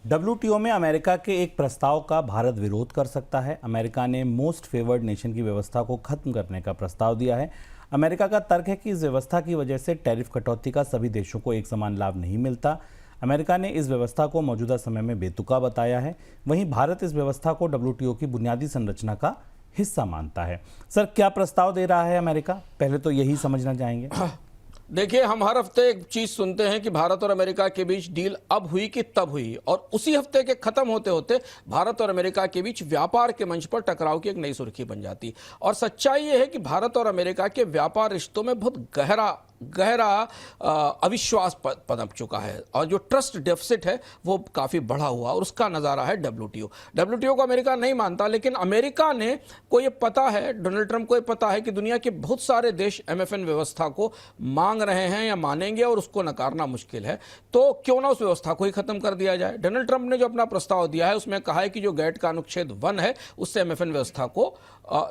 WTO में America के एक प्रस्ताव का भारत विरोध कर सकता है। अमेरिका ने मोस्ट फेवर्ड नेशन की व्यवस्था को खत्म करने का प्रस्ताव दिया है। अमेरिका का तर्क है कि इस व्यवस्था की वजह से टैरिफ कटौती का सभी देशों को एक समान लाभ नहीं मिलता। अमेरिका ने इस व्यवस्था को मौजूदा समय में बेतुका बताया है। वहीं भारत इस व्यवस्था को डब्ल्यूटीओ की बुनियादी संरचना का हिस्सा मानता है। सर, क्या प्रस्ताव दे रहा है अमेरिका? पहले तो यही समझना चाहेंगे। देखिए, हम हर हफ्ते एक चीज सुनते हैं कि भारत और अमेरिका के बीच डील अब हुई कि तब हुई, और उसी हफ्ते के खत्म होते होते भारत और अमेरिका के बीच व्यापार के मंच पर टकराव की एक नई सुर्खी बन जाती। और सच्चाई यह है कि भारत और अमेरिका के व्यापार रिश्तों में बहुत गहरा अविश्वास पनप चुका है, और जो ट्रस्ट डेफिसिट है वो काफ़ी बढ़ा हुआ, और उसका नज़ारा है डब्ल्यूटीओ को अमेरिका नहीं मानता, लेकिन अमेरिका ने को ये पता है, डोनाल्ड ट्रंप को ये पता है कि दुनिया के बहुत सारे देश एमएफएन व्यवस्था को मांग रहे हैं या मानेंगे, और उसको नकारना मुश्किल है। तो क्यों ना उस व्यवस्था को ही खत्म कर दिया जाए। डोनाल्ड ट्रंप ने जो अपना प्रस्ताव दिया है उसमें कहा है कि जो गैट का अनुच्छेद 1 है उससे एमएफएन व्यवस्था को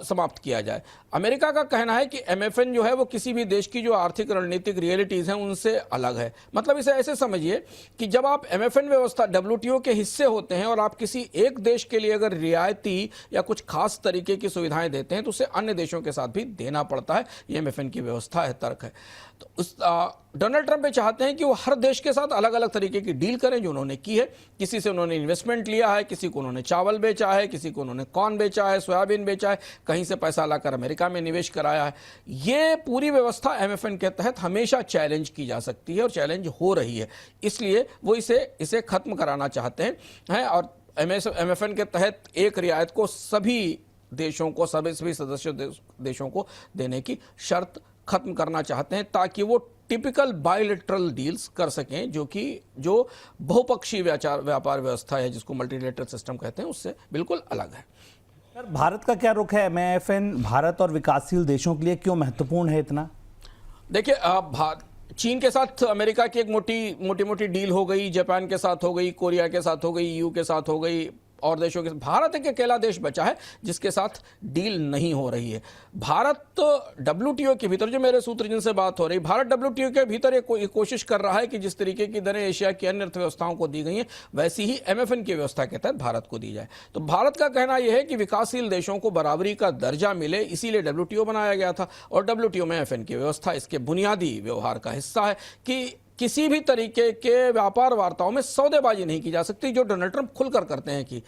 समाप्त किया जाए। अमेरिका का कहना है कि एमएफएन जो है वो किसी भी देश की जो आर्थिक रणनीतिक रियलिटीज हैं उनसे अलग है। मतलब इसे ऐसे समझिए कि जब आप एमएफएन व्यवस्था डब्ल्यूटीओ के हिस्से होते हैं और आप किसी एक देश के लिए अगर रियायती या कुछ खास तरीके की सुविधाएं देते हैं तो उसे अन्य देशों के साथ भी देना पड़ता है। ये एमएफएन की व्यवस्था है, तर्क है। तो उस डोनाल्ड ट्रंप ये चाहते हैं कि वो हर देश के साथ अलग अलग तरीके की डील करें, जो उन्होंने की है। किसी से उन्होंने इन्वेस्टमेंट लिया है, किसी को उन्होंने चावल बेचा है, किसी को उन्होंने कॉर्न बेचा है, सोयाबीन बेचा है, कहीं से पैसा लाकर अमेरिका में निवेश कराया है। ये पूरी व्यवस्था एमएफएन के तहत हमेशा चैलेंज की जा सकती है और चैलेंज हो रही है, इसलिए वो इसे खत्म कराना चाहते हैं। और एमएफएन के तहत एक रियायत को सभी देशों को, सभी सदस्य देशों को देने की शर्त खत्म करना चाहते हैं, ताकि वो टिपिकल बायलैटरल डील्स कर सकें, जो बहुपक्षीय व्यापार व्यवस्था है, जिसको मल्टीलेटरल सिस्टम कहते हैं, उससे बिल्कुल अलग है। सर, भारत का क्या रुख है? एमएफएन भारत और विकासशील देशों के लिए क्यों महत्वपूर्ण है इतना? देखिए, चीन के साथ अमेरिका की एक मोटी डील हो गई, जापान के साथ हो गई, कोरिया के साथ हो गई, ईयू के साथ हो गई, और देशों के। भारत एक अकेला देश बचा है जिसके साथ डील नहीं हो रही है। भारत तो डब्ल्यूटीओ के भीतर, जो मेरे सूत्र जिनसे बात हो रही, भारत डब्ल्यूटीओ के भीतर एक कोशिश कर रहा है कि जिस तरीके की दरें एशिया की अन्य अर्थव्यवस्थाओं को दी गई हैं वैसी ही एमएफएन की व्यवस्था के तहत भारत को दी जाए। तो भारत का कहना यह है कि विकासशील देशों को बराबरी का दर्जा मिले, इसीलिए डब्ल्यूटीओ बनाया गया था, और डब्ल्यूटीओ में एमएफएन की व्यवस्था इसके बुनियादी व्यवहार का हिस्सा है कि किसी भी तरीके के व्यापार वार्ताओं में सौदेबाजी नहीं की जा सकती, जो डोनाल्ड ट्रंप खुलकर करते हैं कि